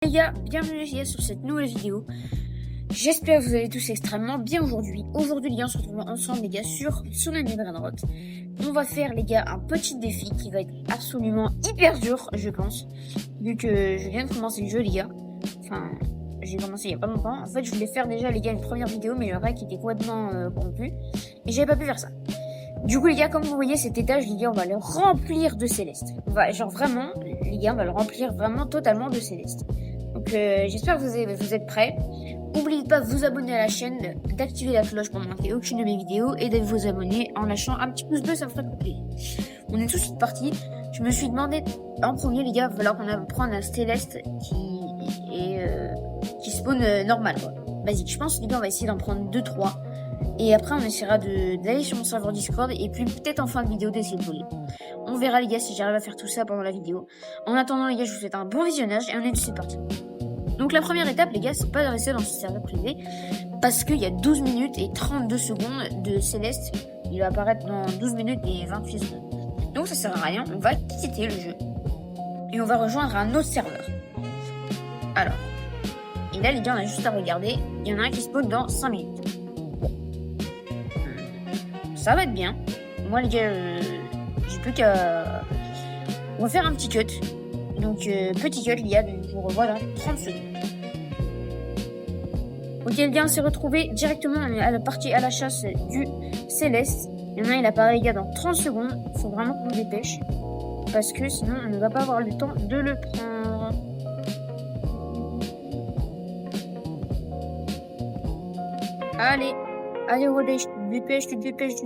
Les gars, bienvenue les gars sur cette nouvelle vidéo. J'espère que vous allez tous extrêmement bien aujourd'hui. Aujourd'hui les gars, on se retrouve ensemble les gars sur Tsunami Brainrot. On va faire les gars un petit défi qui va être absolument hyper dur, je pense. Vu que je viens de commencer le jeu les gars. Enfin, j'ai commencé il y a pas longtemps. En fait, je voulais faire déjà les gars une première vidéo, mais le rec était complètement corrompu. Et j'avais pas pu faire ça. Du coup les gars, comme vous voyez cet étage les gars, on va le remplir de céleste. Genre vraiment, les gars, on va le remplir vraiment totalement de céleste. Donc j'espère que vous êtes prêts. N'oubliez pas de vous abonner à la chaîne, d'activer la cloche pour ne manquer aucune de mes vidéos et de vous abonner en lâchant un petit pouce bleu, ça me ferait plaisir. On est tout de suite parti. Je me suis demandé en premier les gars, il va falloir qu'on prenne un céleste qui spawn normal quoi. Basique. Je pense les gars, on va essayer d'en prendre 2-3. Et après, on essaiera d'aller sur mon serveur Discord et puis peut-être en fin de vidéo d'essayer de voler. On verra les gars si j'arrive à faire tout ça pendant la vidéo. En attendant les gars, je vous souhaite un bon visionnage et on est c'est parti. Donc la première étape les gars, c'est pas de rester dans ce serveur privé parce qu'il y a 12 minutes et 32 secondes de Céleste. Il va apparaître dans 12 minutes et 28 secondes. Donc ça sert à rien, on va quitter le jeu et on va rejoindre un autre serveur. Alors, et là les gars, on a juste à regarder, il y en a un qui spawn dans 5 minutes. Ça va être bien. Moi les gars, j'ai plus qu'à... On va faire un petit cut. Donc petit cut les gars, je vous revois dans 30 secondes. Ok les gars, on s'est retrouvé directement à la partie à la chasse du Céleste. Il y en a, il apparaît les gars dans 30 secondes. Il faut vraiment qu'on se dépêche. Parce que sinon on ne va pas avoir le temps de le prendre. Allez, allez Rodé, tu te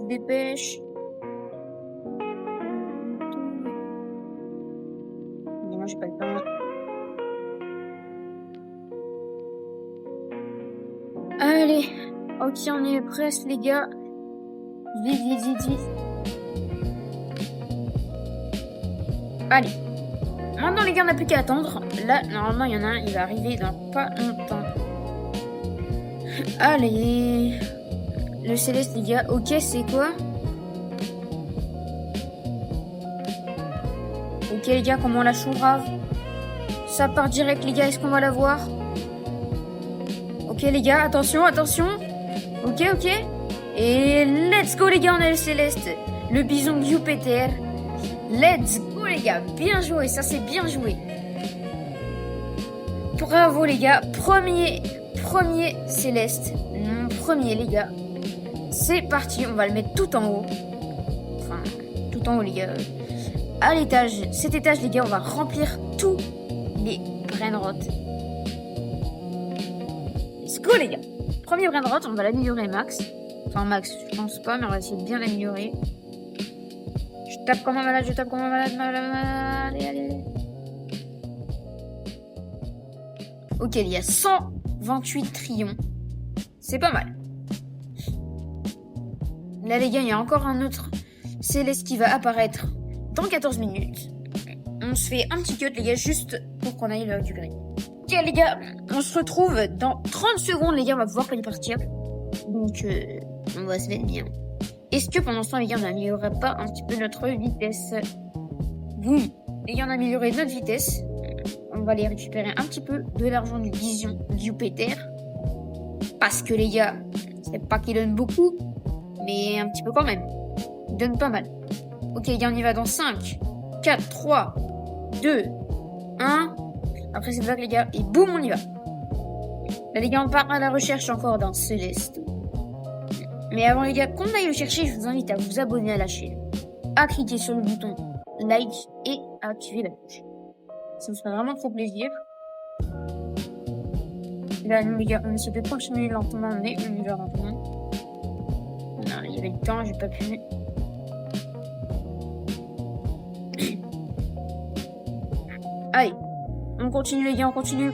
dépêches. Moi j'ai pas le temps. Allez, ok, on est presque les gars. Vite. Allez. Maintenant les gars, on n'a plus qu'à attendre. Là, normalement, il y en a un, il va arriver dans pas longtemps. Allez. Le Céleste les gars, ok, c'est quoi? Ok les gars, comment on la chourave? Ça part direct les gars, est-ce qu'on va la voir? Ok les gars, attention. Ok. Et let's go les gars, on a le Céleste. Le bison Jupiter. Let's go les gars, bien joué, ça c'est bien joué. Bravo les gars, premier Céleste. Mon premier les gars. C'est parti, on va le mettre tout en haut. Enfin, tout en haut les gars. À l'étage, cet étage les gars, on va remplir tous les brainrots. Let's go les gars. Premier brainrot, on va l'améliorer max. Enfin max, je pense pas, mais on va essayer de bien l'améliorer. Je tape comme un malade, allez. Ok, il y a 128 trillions. C'est pas mal. Là les gars, il y a encore un autre Céleste qui va apparaître dans 14 minutes. On se fait un petit cut les gars, juste pour qu'on aille du gris. Ok les gars, on se retrouve dans 30 secondes les gars, on va pouvoir partir. Donc on va se mettre bien. Est-ce que pendant ce temps les gars, on n'améliorerait pas un petit peu notre vitesse? Oui, les gars, on a amélioré notre vitesse. On va aller récupérer un petit peu de l'argent du bison Jupiter. Parce que les gars, c'est pas qu'il donne beaucoup, mais un petit peu quand même. Il donne pas mal. Ok les gars, on y va dans 5, 4, 3, 2, 1. Après cette vague les gars, et boum, on y va. Là les gars, on part à la recherche encore d'un Céleste. Mais avant les gars, qu'on aille le chercher, je vous invite à vous abonner à la chaîne, à cliquer sur le bouton like et à activer la cloche. Ça me ferait vraiment trop plaisir. Là nous les gars, on essaie de continuer lentement, mais on y va lentement. Non, il y avait le temps, j'ai pas pu. Allez, on continue les gars, on continue.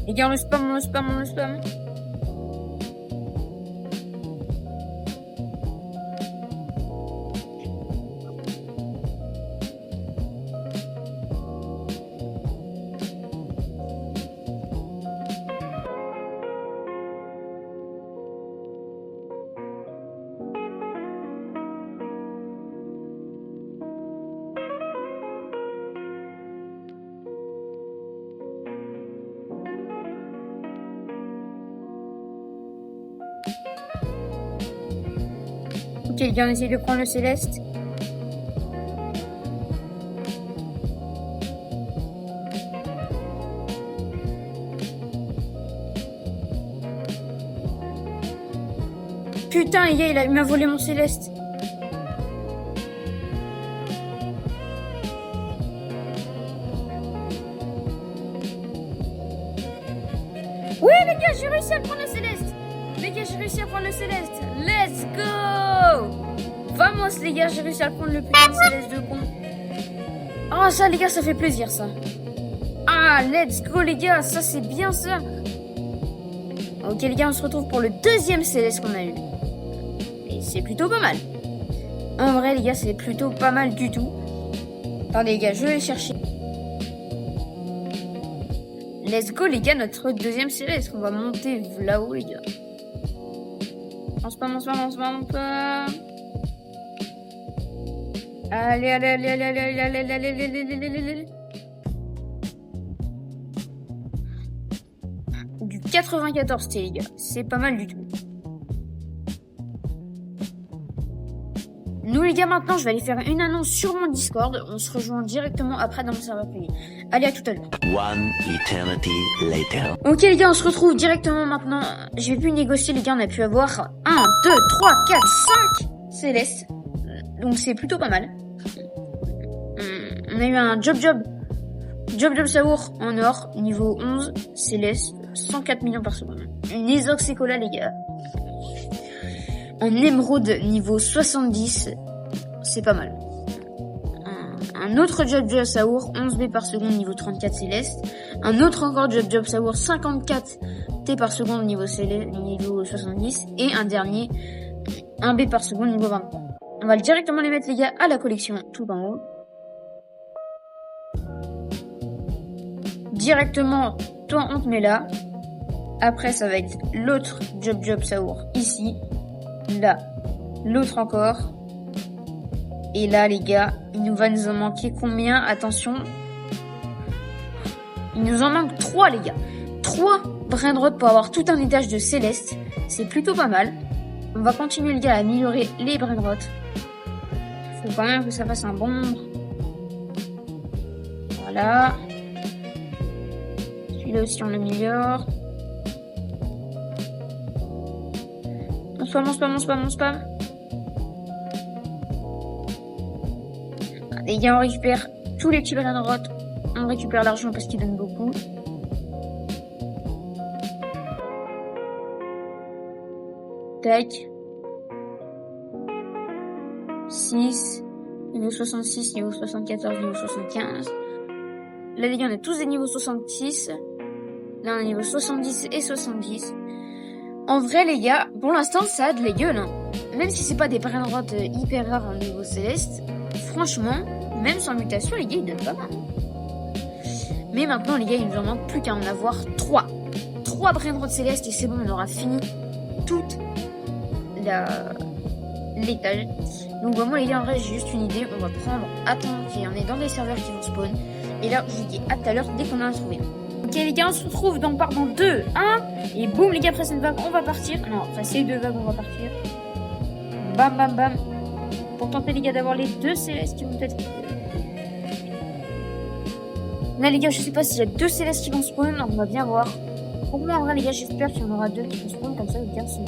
Les gars, on le spam. les gars, on essaye de prendre le céleste. Putain, les gars, il m'a volé mon céleste. Oui, les gars, j'ai réussi à prendre le céleste. Les gars, j'ai réussi à prendre le céleste. Let's go. Vamos, les gars, j'ai réussi à prendre le putain de céleste de con. Oh, ça, les gars, ça fait plaisir, ça. Ah, let's go, les gars, ça, c'est bien, ça. Ok, les gars, on se retrouve pour le deuxième céleste qu'on a eu. Et c'est plutôt pas mal. En vrai, les gars, c'est plutôt pas mal du tout. Attendez, les gars, je vais le chercher. Let's go, les gars, notre deuxième céleste. On va monter là-haut, les gars. On se pas. Allez. Du 94 T, les gars. C'est pas mal du tout. Nous, les gars, maintenant, je vais aller faire une annonce sur mon Discord. On se rejoint directement après dans mon serveur privé. Allez, à tout à l'heure. One eternity later. Ok, les gars, on se retrouve directement maintenant. J'ai pu négocier, les gars. On a pu avoir 1, 2, 3, 4, 5 célestes. Donc, c'est plutôt pas mal. On a eu un Job Saour en or, niveau 11, céleste, 104 millions par seconde. Une Ezox Ecola, les gars. En émeraude, niveau 70, c'est pas mal. Un autre Job Saour, 11 B par seconde, niveau 34 céleste. Un autre encore Job Saour, 54 T par seconde, niveau 70. Et un dernier, 1 B par seconde, niveau 23. On va directement les mettre, les gars, à la collection, tout en haut. Directement, toi, on te met là. Après, ça va être l'autre Job Saour, ici. Là, l'autre encore. Et là, les gars, il va nous en manquer combien? Attention. Il nous en manque 3, les gars. 3 brainrots pour avoir tout un étage de céleste. C'est plutôt pas mal. On va continuer, les gars, à améliorer les brainrots. Faut quand même que ça fasse un bon nombre. Voilà. Celui-là aussi, on l'améliore. On spam. Les gars, on récupère tous les petits brainrots. On récupère l'argent parce qu'il donne beaucoup. Tac. 6. Niveau 66, niveau 74, niveau 75. Là, les gars, on a tous des niveaux 66. Là, on a niveau 70 et 70. En vrai, les gars, pour l'instant, ça a de la gueule. Hein. Même si c'est pas des brainrots hyper rares en niveau céleste, franchement, même sans mutation, les gars, ils donnent pas mal. Mais maintenant, les gars, il nous en manque plus qu'à en avoir 3. 3 brainrots célestes et c'est bon, on aura fini toute l'étage. Donc, vraiment, les gars, en vrai, j'ai juste une idée. On va attendre qu'il y en ait dans des serveurs qui vont spawn. Et là, je vous dis à tout à l'heure dès qu'on en a trouvé un. Ok, les gars, on se retrouve donc pardon 2, 1. Et boum, les gars, après cette vague, on va partir. Non, après ces 2 vagues, on va partir. Bam. Pour tenter, les gars, d'avoir les 2 célestes qui vont être... Là, les gars, je sais pas s'il y a 2 célestes qui vont spawn. On va bien voir. Pour moi, en vrai, les gars, j'espère qu'il y en aura 2 qui vont spawn. Comme ça, les gars, c'est...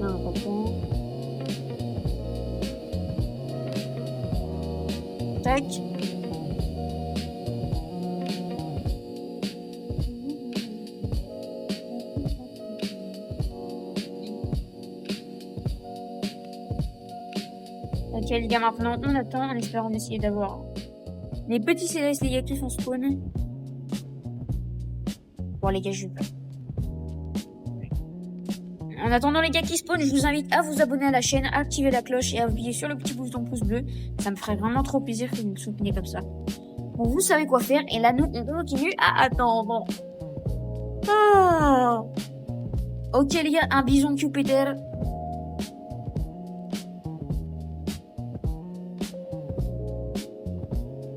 Non, pas bon. Tac. Ok, les gars, maintenant, on attend en espérant essayer d'avoir les petits célestes, les gars, qui font spawn. Bon, les gars, je vais pas. En attendant, les gars qui spawn, je vous invite à vous abonner à la chaîne, à activer la cloche et à appuyer sur le petit bouton pouce bleu. Ça me ferait vraiment trop plaisir que vous me souteniez comme ça. Bon, vous savez quoi faire. Et là, nous, on continue à attendre. Ah. Ok, les gars, un bison Jupiter.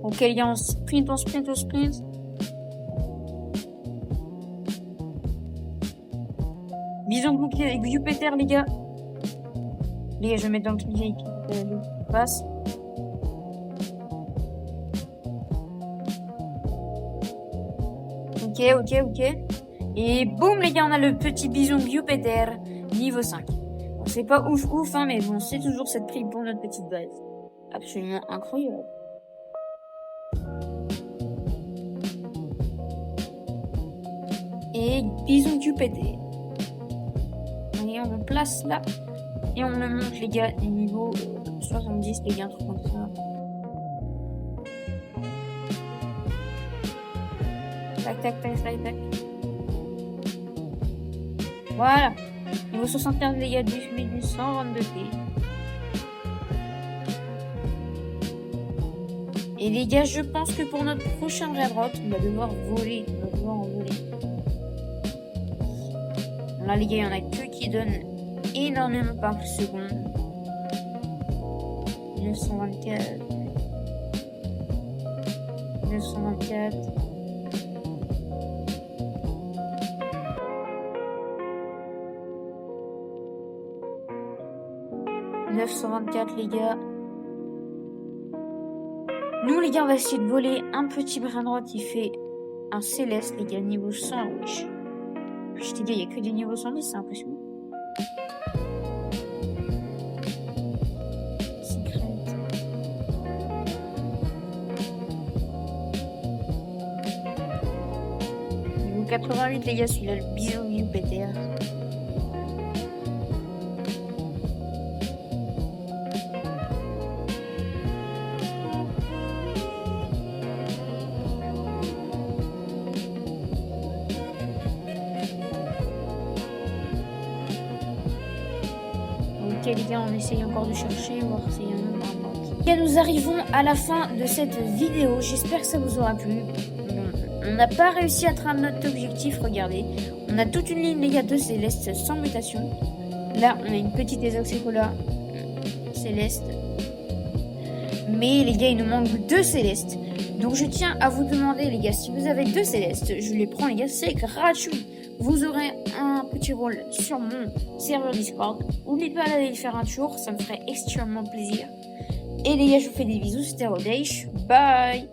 Ok, les gars, on sprint. Bison Jupiter, les gars. Les gars, je vais mettre dans le truc qui passe. Ok. Et boum, les gars, on a le petit bison Jupiter, niveau 5. Bon, c'est pas ouf, hein, mais bon, c'est toujours cette prime pour notre petite base. Absolument incroyable. Et bison Jupiter. Et on le place là. Et on le monte, les gars, niveau 70, les gars, un truc comme ça. Tac. Voilà. Niveau 75, les gars, 122 P. Et les gars, je pense que pour notre prochain airdrop, on va devoir voler. Là, les gars, il y en a que qui donnent énormément par seconde. 924. 924, les gars. Nous, les gars, on va essayer de voler un petit brin droit qui fait un céleste, les gars, niveau 100. Wesh. Je t'ai dit, il n'y a que des niveaux 110, c'est impressionnant. Niveau 88, les gars, celui-là, le bison Jupiter. Ok les gars, on essaye encore de chercher, voir s'il y a un autre. Les gars, nous arrivons à la fin de cette vidéo. J'espère que ça vous aura plu. On n'a pas réussi à atteindre notre objectif, regardez. On a toute une ligne, les gars, de céleste sans mutation. Là, on a une petite Exoxecola céleste. Mais les gars, il nous manque 2 célestes. Donc je tiens à vous demander, les gars, si vous avez 2 célestes, je les prends, les gars, c'est gratuit. Vous aurez un petit rôle sur mon serveur Discord. N'oubliez pas d'aller y faire un tour, ça me ferait extrêmement plaisir. Et les gars, je vous fais des bisous, c'était Rodeish. Bye!